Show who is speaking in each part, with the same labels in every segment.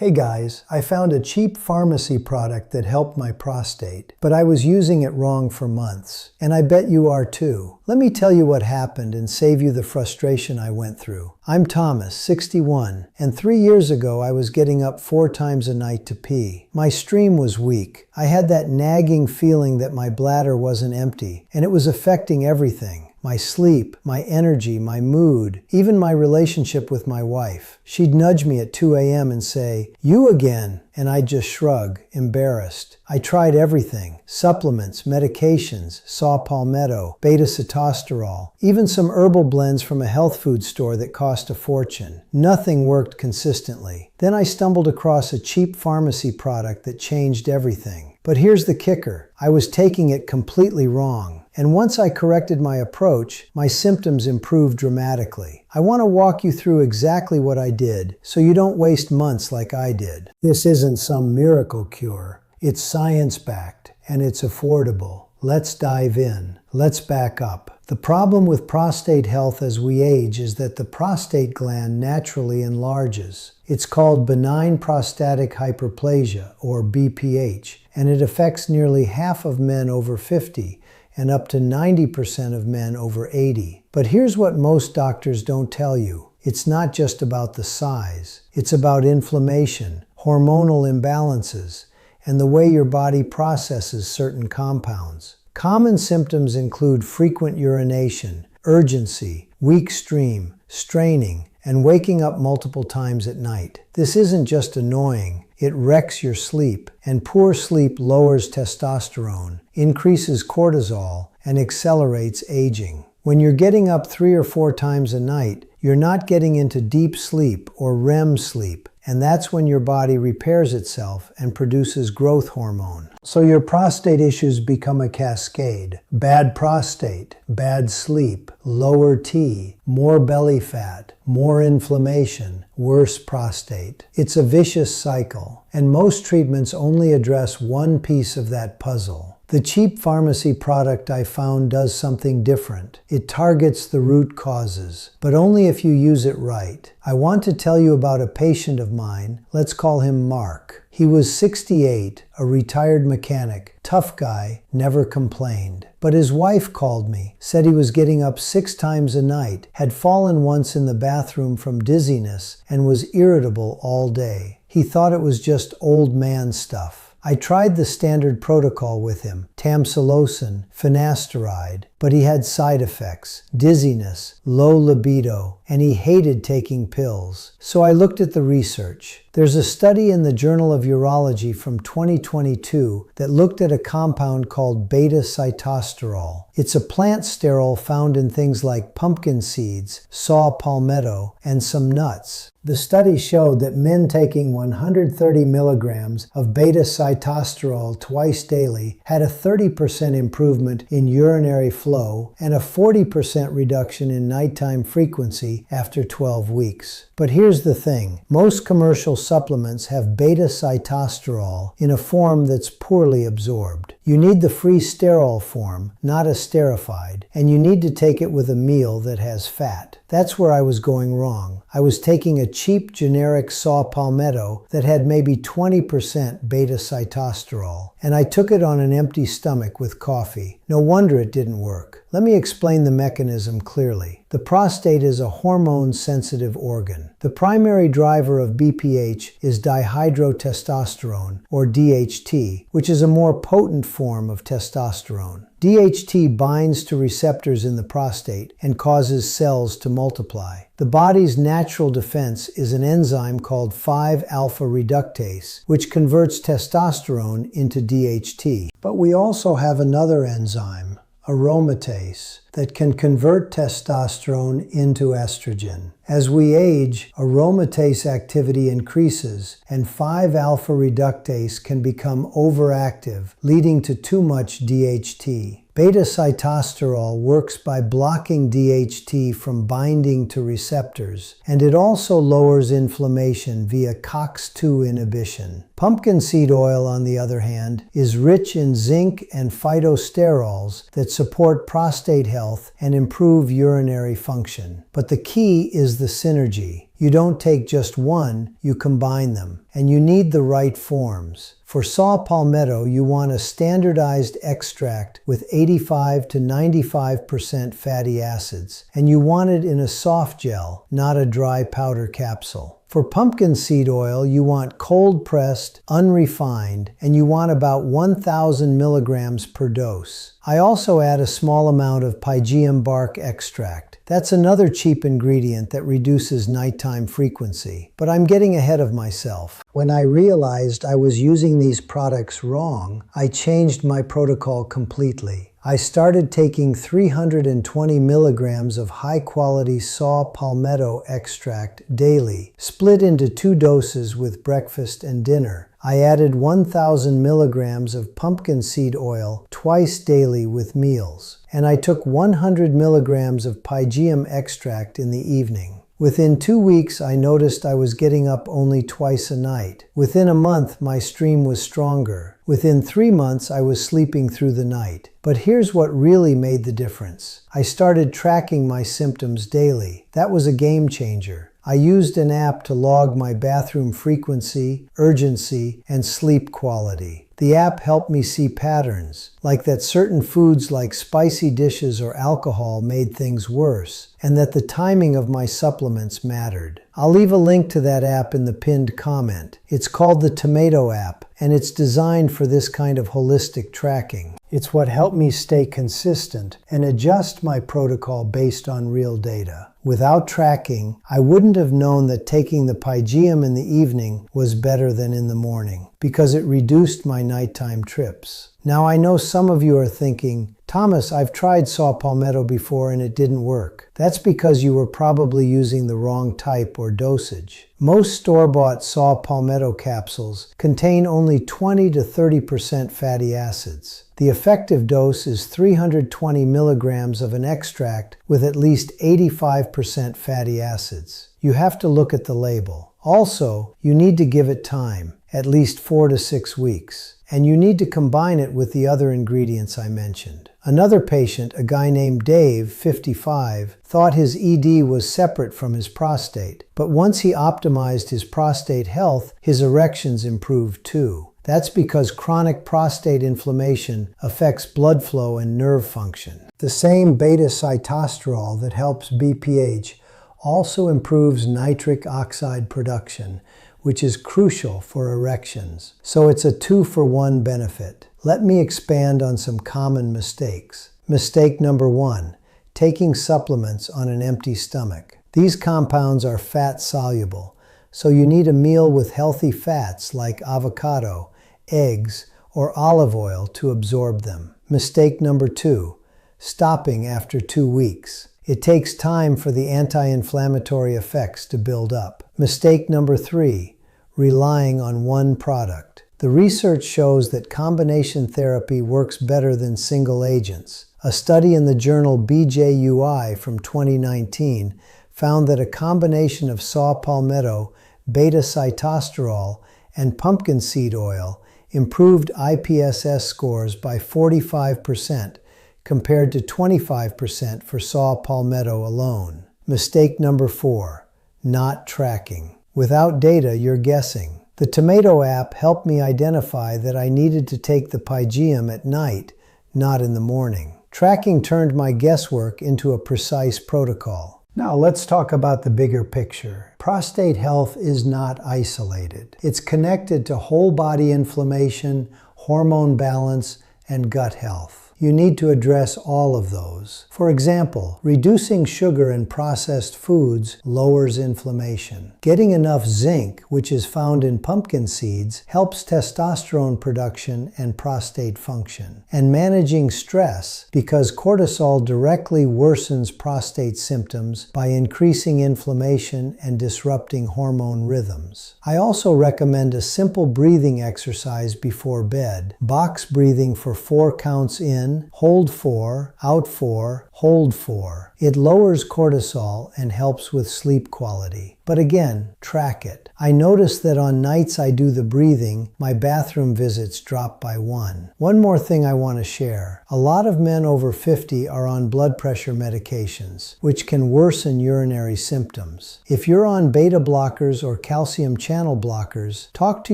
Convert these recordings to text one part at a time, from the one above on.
Speaker 1: Hey guys, I found a cheap pharmacy product that helped my prostate, but I was using it wrong for months. And I bet you are too. Let me tell you what happened and save you the frustration I went through. I'm Thomas, 61, and 3 years ago I was getting up 4 times a night to pee. My stream was weak. I had that nagging feeling that my bladder wasn't empty, and it was affecting everything. My sleep, my energy, my mood, even my relationship with my wife. She'd nudge me at 2 a.m. and say, "You again?" And I'd just shrug, embarrassed. I tried everything. Supplements, medications, saw palmetto, beta-sitosterol, even some herbal blends from a health food store that cost a fortune. Nothing worked consistently. Then I stumbled across a cheap pharmacy product that changed everything. But here's the kicker. I was taking it completely wrong. And once I corrected my approach, my symptoms improved dramatically. I want to walk you through exactly what I did, so you don't waste months like I did. This isn't some miracle cure. It's science-backed, and it's affordable. Let's dive in. Let's back up. The problem with prostate health as we age is that the prostate gland naturally enlarges. It's called benign prostatic hyperplasia, or BPH, and it affects nearly half of men over 50. And up to 90% of men over 80. But here's what most doctors don't tell you. It's not just about the size. It's about inflammation, hormonal imbalances, and the way your body processes certain compounds. Common symptoms include frequent urination, urgency, weak stream, straining, and waking up multiple times at night. This isn't just annoying. It wrecks your sleep, and poor sleep lowers testosterone, increases cortisol, and accelerates aging. When you're getting up 3 or 4 times a night, you're not getting into deep sleep or REM sleep, and that's when your body repairs itself and produces growth hormone. So your prostate issues become a cascade. Bad prostate, bad sleep, lower T, more belly fat, more inflammation, worse prostate. It's a vicious cycle, and most treatments only address one piece of that puzzle. The cheap pharmacy product I found does something different. It targets the root causes, but only if you use it right. I want to tell you about a patient of mine. Let's call him Mark. He was 68, a retired mechanic, tough guy, never complained. But his wife called me, said he was getting up 6 times a night, had fallen once in the bathroom from dizziness, and was irritable all day. He thought it was just old man stuff. I tried the standard protocol with him, tamsulosin, finasteride, but he had side effects, dizziness, low libido, and he hated taking pills. So I looked at the research. There's a study in the Journal of Urology from 2022 that looked at a compound called beta-sitosterol. It's a plant sterol found in things like pumpkin seeds, saw palmetto, and some nuts. The study showed that men taking 130 milligrams of beta-sitosterol twice daily had a 30% improvement in urinary flow and a 40% reduction in nighttime frequency after 12 weeks. But here's the thing. Most commercial supplements have beta-sitosterol in a form that's poorly absorbed. You need the free sterol form, not a sterified, and you need to take it with a meal that has fat. That's where I was going wrong. I was taking a cheap generic saw palmetto that had maybe 20% beta-sitosterol, and I took it on an empty stomach with coffee. No wonder it didn't work. Let me explain the mechanism clearly. The prostate is a hormone-sensitive organ. The primary driver of BPH is dihydrotestosterone, or DHT, which is a more potent form of testosterone. DHT binds to receptors in the prostate and causes cells to multiply. The body's natural defense is an enzyme called 5-alpha reductase, which converts testosterone into DHT. But we also have another enzyme, aromatase, that can convert testosterone into estrogen. As we age, aromatase activity increases, and 5-alpha reductase can become overactive, leading to too much DHT. Beta-sitosterol works by blocking DHT from binding to receptors, and it also lowers inflammation via COX-2 inhibition. Pumpkin seed oil, on the other hand, is rich in zinc and phytosterols that support prostate health and improve urinary function. But the key is the synergy. You don't take just one, you combine them. And you need the right forms. For saw palmetto, you want a standardized extract with 85 to 95% fatty acids. And you want it in a soft gel, not a dry powder capsule. For pumpkin seed oil, you want cold-pressed, unrefined, and you want about 1,000 milligrams per dose. I also add a small amount of pygeum bark extract. That's another cheap ingredient that reduces nighttime frequency. But I'm getting ahead of myself. When I realized I was using these products wrong, I changed my protocol completely. I started taking 320 milligrams of high-quality saw palmetto extract daily, split into 2 doses with breakfast and dinner. I added 1,000 milligrams of pumpkin seed oil twice daily with meals. And I took 100 milligrams of pygeum extract in the evening. Within 2 weeks, I noticed I was getting up only twice a night. Within a month, my stream was stronger. Within 3 months, I was sleeping through the night. But here's what really made the difference. I started tracking my symptoms daily. That was a game changer. I used an app to log my bathroom frequency, urgency, and sleep quality. The app helped me see patterns, like that certain foods like spicy dishes or alcohol made things worse, and that the timing of my supplements mattered. I'll leave a link to that app in the pinned comment. It's called the Tomato app, and it's designed for this kind of holistic tracking. It's what helped me stay consistent and adjust my protocol based on real data. Without tracking, I wouldn't have known that taking the pygeum in the evening was better than in the morning, because it reduced my nighttime trips. Now I know some of you are thinking, Thomas, I've tried saw palmetto before and it didn't work. That's because you were probably using the wrong type or dosage. Most store-bought saw palmetto capsules contain only 20 to 30% fatty acids. The effective dose is 320 milligrams of an extract with at least 85% fatty acids. You have to look at the label. Also, you need to give it time, at least 4 to 6 weeks. And you need to combine it with the other ingredients I mentioned. Another patient, a guy named Dave, 55, thought his ED was separate from his prostate. But once he optimized his prostate health, his erections improved too. That's because chronic prostate inflammation affects blood flow and nerve function. The same beta-sitosterol that helps BPH also improves nitric oxide production, which is crucial for erections. So it's a 2-for-1 benefit. Let me expand on some common mistakes. Mistake number 1, taking supplements on an empty stomach. These compounds are fat-soluble, so you need a meal with healthy fats like avocado, eggs, or olive oil to absorb them. Mistake number 2, stopping after 2 weeks. It takes time for the anti-inflammatory effects to build up. Mistake number 3, relying on one product. The research shows that combination therapy works better than single agents. A study in the journal BJUI from 2019 found that a combination of saw palmetto, beta-sitosterol, and pumpkin seed oil improved IPSS scores by 45% compared to 25% for saw palmetto alone. Mistake number 4, not tracking. Without data, you're guessing. The Tomato app helped me identify that I needed to take the pygeum at night, not in the morning. Tracking turned my guesswork into a precise protocol. Now let's talk about the bigger picture. Prostate health is not isolated. It's connected to whole body inflammation, hormone balance, and gut health. You need to address all of those. For example, reducing sugar in processed foods lowers inflammation. Getting enough zinc, which is found in pumpkin seeds, helps testosterone production and prostate function. And managing stress, because cortisol directly worsens prostate symptoms by increasing inflammation and disrupting hormone rhythms. I also recommend a simple breathing exercise before bed. Box breathing for 4 counts in, hold 4, out 4, hold 4. It lowers cortisol and helps with sleep quality. But But again, track it. I notice that on nights I do the breathing, my bathroom visits drop by 1. One more thing I want to share. A lot of men over 50 are on blood pressure medications, which can worsen urinary symptoms. If you're on beta blockers or calcium channel blockers, talk to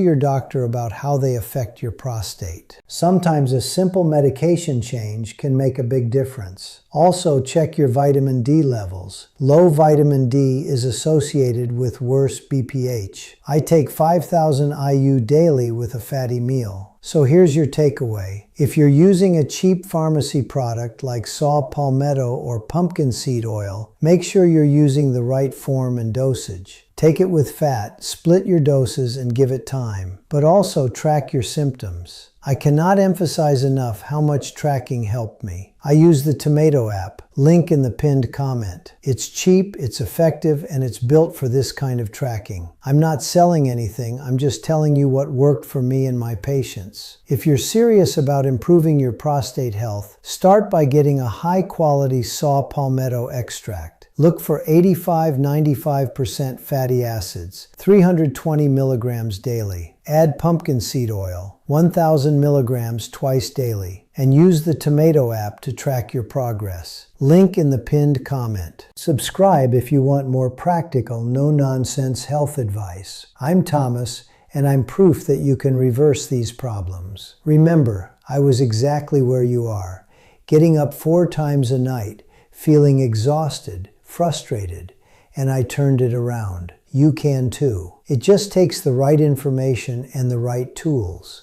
Speaker 1: your doctor about how they affect your prostate. Sometimes a simple medication change can make a big difference. Also, check your vitamin D levels. Low vitamin D is associated with worse BPH. I take 5,000 IU daily with a fatty meal. So here's your takeaway. If you're using a cheap pharmacy product like saw palmetto or pumpkin seed oil, make sure you're using the right form and dosage. Take it with fat, split your doses and give it time. But also track your symptoms. I cannot emphasize enough how much tracking helped me. I use the Tomato app, link in the pinned comment. It's cheap, it's effective, and it's built for this kind of tracking. I'm not selling anything, I'm just telling you what worked for me and my patients. If you're serious about improving your prostate health, start by getting a high-quality saw palmetto extract. Look for 85–95% fatty acids, 320 milligrams daily. Add pumpkin seed oil, 1,000 milligrams twice daily, and use the Tomato app to track your progress. Link in the pinned comment. Subscribe if you want more practical, no-nonsense health advice. I'm Thomas, and I'm proof that you can reverse these problems. Remember, I was exactly where you are, getting up 4 times a night, feeling exhausted, frustrated, and I turned it around. You can too. It just takes the right information and the right tools.